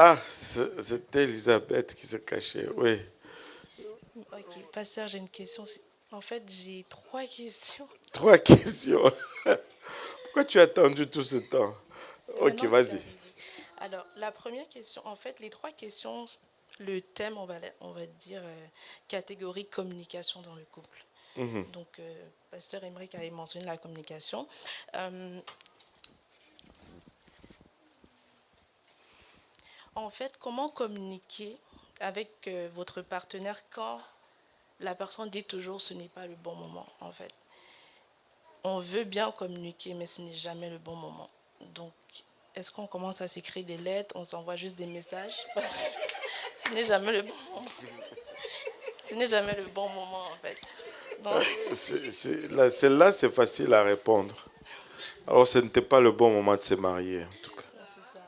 Ah, c'était Elisabeth qui se cachait, oui. Ok, pasteur, j'ai une question. En fait, j'ai trois questions. Trois questions. Pourquoi tu as attendu tout ce temps? C'est Ok, maintenant que c'est vas-y. arrivé. Alors, la première question, en fait, les trois questions, le thème, on va dire, catégorie communication dans le couple. Mhm. Donc, pasteur Emeric avait mentionné la communication. Euh, En fait, comment communiquer avec votre partenaire quand la personne dit toujours ce n'est pas le bon moment, en fait. On veut bien communiquer, mais ce n'est jamais le bon moment. Donc, est-ce qu'on commence à s'écrire des lettres, on s'envoie juste des messages? Ce n'est jamais le bon moment. Ce n'est jamais le bon moment, en fait. Donc, Celle-là, c'est facile à répondre. Alors, ce n'était pas le bon moment de se marier, en tout cas. c'est ça.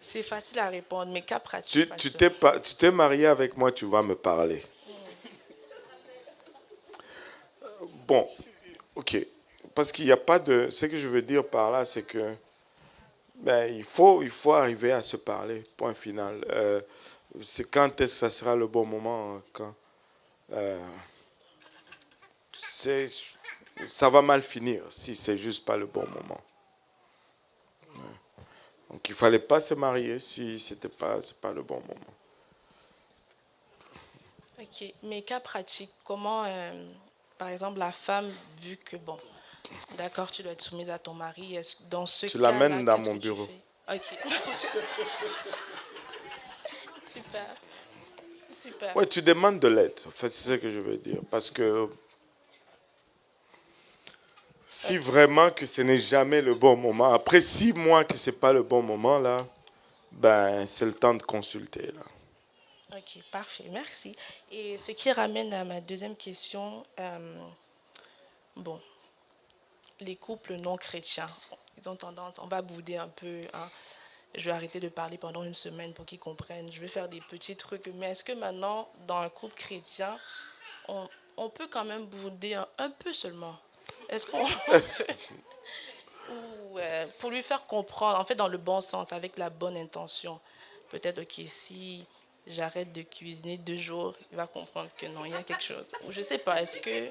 C'est facile à répondre, mais cas pratique, pasteur. Tu t'es marié avec moi, tu vas me parler. Bon, ok. Parce qu'il n'y a pas de... Ce que je veux dire par là, c'est que ben, il faut arriver à se parler, point final. C'est quand est-ce que ça sera le bon moment, hein, quand euh, c'est, ça va mal finir si c'est juste pas le bon moment. Donc il fallait pas se marier si c'est pas le bon moment. Ok, mais cas pratique, comment, par exemple, la femme, vu que, bon, d'accord, tu dois être soumise à ton mari, dans ce Tu cas-là, l'amènes dans qu'est-ce mon que tu bureau. fais? Ok, super, super. Ouais, tu demandes de l'aide. En fait, c'est ce que je veux dire. Parce que si Ok, vraiment que ce n'est jamais le bon moment, après 6 mois que c'est pas le bon moment là, ben c'est le temps de consulter là. ok, parfait, merci. Et ce qui ramène à ma deuxième question, bon, les couples non chrétiens, ils ont tendance, on va bouder un peu, hein. Je vais arrêter de parler pendant une semaine pour qu'ils comprennent. Je vais faire des petits trucs. Mais est-ce que maintenant, dans un couple chrétien, on, on peut quand même bouder un peu seulement? Est-ce qu'on peut, ou pour lui faire comprendre, en fait, dans le bon sens, avec la bonne intention, peut-être, ok, si j'arrête de cuisiner 2 jours, il va comprendre que non, il y a quelque chose. Ou je sais pas, est-ce que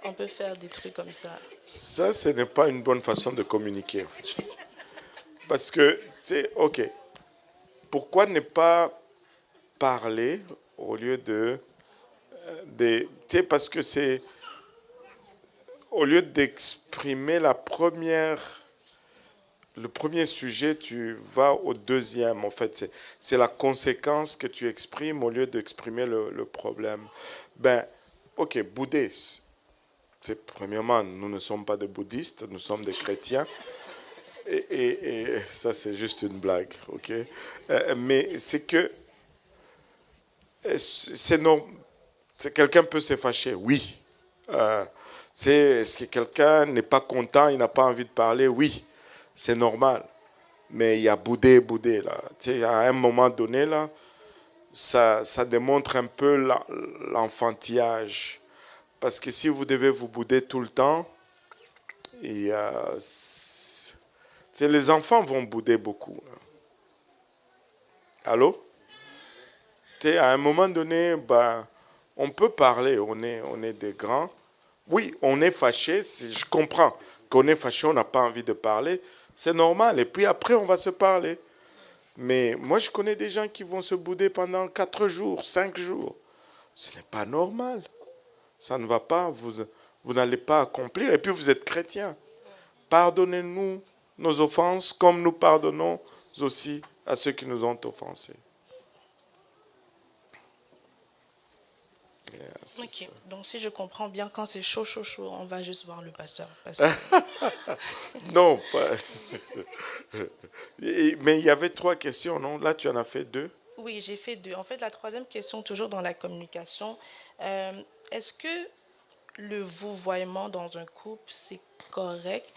on peut faire des trucs comme ça? Ça, ce n'est pas une bonne façon de communiquer. En fait. Parce que, tu sais, ok, pourquoi ne pas parler au lieu tu sais, parce que c'est, au lieu d'exprimer le premier sujet, tu vas au deuxième. En fait, c'est la conséquence que tu exprimes au lieu d'exprimer le problème. Ben, ok, bouddhiste. Premièrement, nous ne sommes pas des bouddhistes, nous sommes des chrétiens. Et ça, c'est juste une blague, ok? Mais c'est que c'est non, quelqu'un peut se fâcher, oui. Euh, est-ce que quelqu'un n'est pas content, il n'a pas envie de parler, oui, c'est normal. Mais il y a boudé, là. Tu sais, à un moment donné, là, ça démontre un peu l'enfantillage. Parce que si vous devez vous bouder tout le temps, et, les enfants vont bouder beaucoup. Là. Allô? Tu sais, à un moment donné, ben, on peut parler, on est des grands. Oui, on est fâché, je comprends qu'on est fâché, on n'a pas envie de parler, c'est normal. Et puis après, on va se parler. Mais moi, je connais des gens qui vont se bouder pendant 4 jours, 5 jours. Ce n'est pas normal. Ça ne va pas, vous n'allez pas accomplir. Et puis vous êtes chrétien. Pardonnez-nous nos offenses comme nous pardonnons aussi à ceux qui nous ont offensés. Yeah, c'est Ok, ça. donc si je comprends bien, quand c'est chaud, chaud, chaud, on va juste voir le pasteur. Parce que Non, pas. Mais il y avait 3 questions, non? Là, tu en as fait 2. oui, j'ai fait deux. En fait, la troisième question, toujours dans la communication, est-ce que le vouvoiement dans un couple, c'est correct?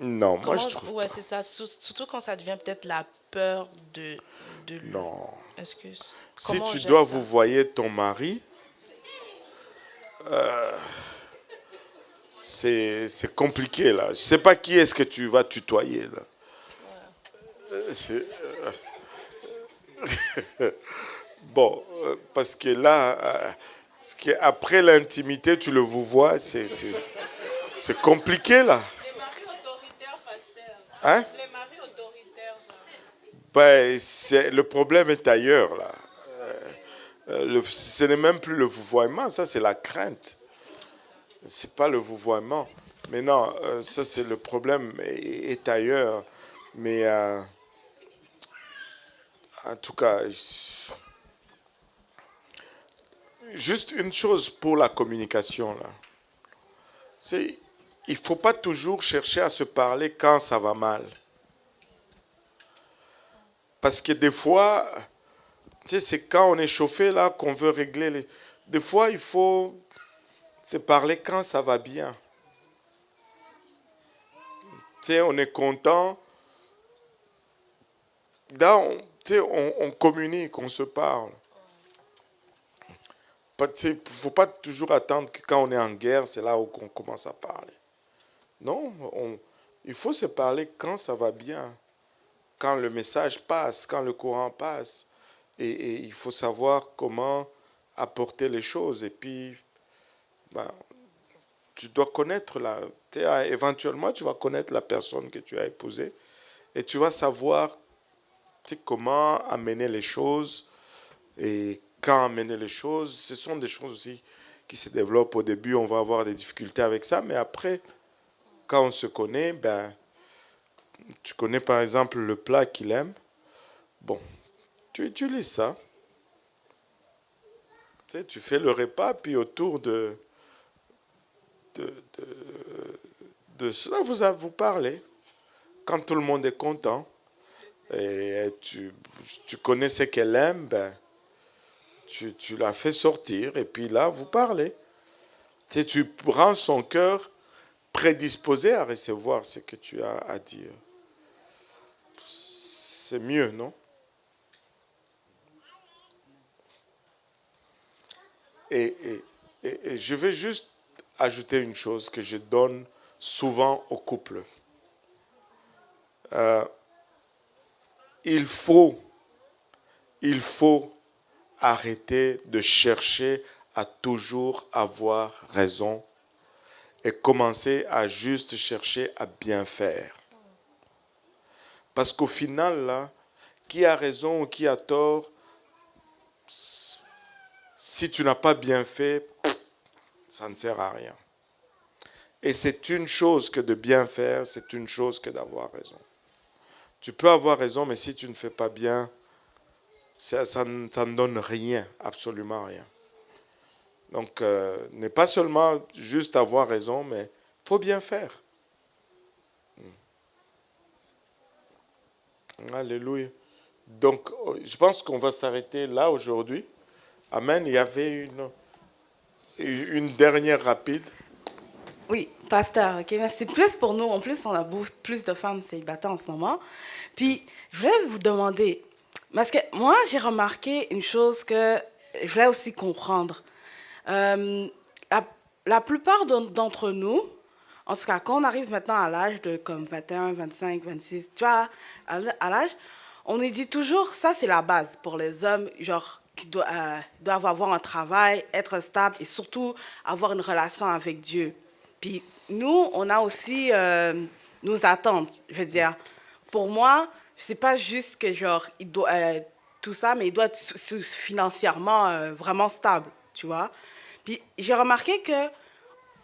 Non, moi, je Comment, trouve ouais, pas. c'est ça, surtout quand ça devient peut-être la peur de Non. est-ce que, Si comment on tu gère dois ça? vous voyer ton mari, c'est compliqué, là. Je sais pas qui est-ce que tu vas tutoyer, là. c'est- bon, parce que là, après l'intimité, tu le vous vois, c'est compliqué là. Les maris autoritaires, pasteur. Hein? Les maris autoritaires, genre. Ben, le problème est ailleurs là. Ce n'est même plus le vouvoiement, ça c'est la crainte. C'est pas le vouvoiement. Mais non, ça c'est le problème est ailleurs. Mais en tout cas, juste une chose pour la communication là. C'est il faut pas toujours chercher à se parler quand ça va mal. Parce que des fois, tu sais, c'est quand on est chauffé là qu'on veut régler les. Des fois, il faut se parler quand ça va bien. Tu sais, on est content. Là, tu sais, on communique, on se parle. Il ne faut pas toujours attendre que quand on est en guerre, c'est là où on commence à parler. Non, il faut se parler quand ça va bien, quand le message passe, quand le courant passe. Et il faut savoir comment apporter les choses. Et puis, ben, tu dois connaître éventuellement, tu vas connaître la personne que tu as épousée et tu vas savoir comment amener les choses et quand amener les choses. Ce sont des choses aussi qui se développent au début. On va avoir des difficultés avec ça, mais après, quand on se connaît, ben, tu connais par exemple le plat qu'il aime. Bon, tu utilises ça. Tu fais le repas, puis autour de cela, vous parlez. Quand tout le monde est content, et tu connais ce qu'elle aime, ben, tu la fais sortir, et puis là, vous parlez. Tu rends son cœur prédisposé à recevoir ce que tu as à dire. C'est mieux, non? Et je vais juste ajouter une chose que je donne souvent aux couples. Il faut arrêter de chercher à toujours avoir raison et commencer à juste chercher à bien faire. Parce qu'au final, là, qui a raison ou qui a tort, si tu n'as pas bien fait, ça ne sert à rien. Et c'est une chose que de bien faire, c'est une chose que d'avoir raison. Tu peux avoir raison, mais si tu ne fais pas bien, ça ne donne rien, absolument rien. Donc, n'est pas seulement juste avoir raison, mais il faut bien faire. Alléluia. Donc, je pense qu'on va s'arrêter là aujourd'hui. Amen. Il y avait une dernière rapide. Oui, pasteur, ok, c'est plus pour nous. En plus, on a plus de femmes célibataires en ce moment. Puis, je voulais vous demander, parce que moi, j'ai remarqué une chose que je voulais aussi comprendre. Euh, la plupart d'entre nous, en tout cas, quand on arrive maintenant à l'âge de comme 21, 25, 26, tu vois, à l'âge, on nous dit toujours, ça c'est la base pour les hommes, genre, qui doivent avoir un travail, être stable et surtout avoir une relation avec Dieu. Puis nous, on a aussi nos attentes, je veux dire. Pour moi, c'est pas juste que genre, il doit, tout ça, mais il doit être financièrement vraiment stable, tu vois. Puis j'ai remarqué que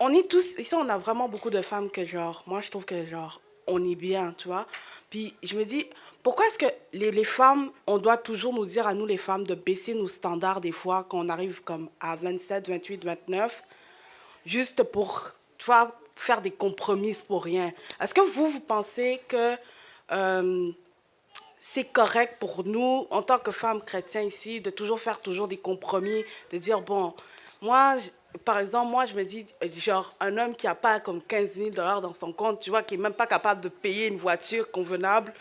on est tous, ici on a vraiment beaucoup de femmes que genre, moi je trouve que genre, on est bien, tu vois. Puis je me dis, pourquoi est-ce que les femmes, on doit toujours nous dire à nous les femmes de baisser nos standards des fois quand on arrive comme à 27, 28, 29, juste pour, tu vois, faire des compromis pour rien. Est-ce que vous pensez que c'est correct pour nous, en tant que femmes chrétiennes ici, de toujours faire toujours des compromis, de dire, bon, moi, par exemple, moi, je me dis, genre, un homme qui n'a pas comme 15 000 dollars dans son compte, tu vois, qui n'est même pas capable de payer une voiture convenable,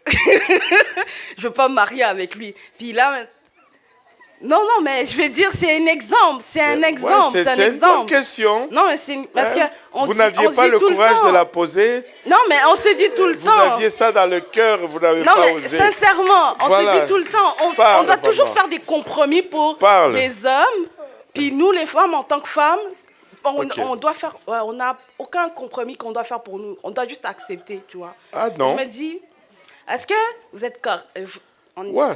je ne veux pas me marier avec lui. Puis là, Non, non, mais je vais dire, c'est un exemple. C'est un Ouais, exemple. c'est C'est un une bonne exemple. question. Non, mais c'est parce Hein? que on Vous dit- n'aviez on pas dit le tout courage temps. de la poser. Non, mais on se dit tout le Vous temps. aviez ça dans le cœur, vous n'avez Non, pas mais osé. sincèrement, on Voilà. se dit tout le temps. On Parle, doit toujours maman. faire des compromis pour Parle. les hommes. Puis nous, les femmes, en tant que femmes, Ok. on doit faire. Ouais, on n'a aucun compromis qu'on doit faire pour nous. On doit juste accepter, tu vois. Ah Je non. me dis, est-ce que vous êtes correct? Ouais.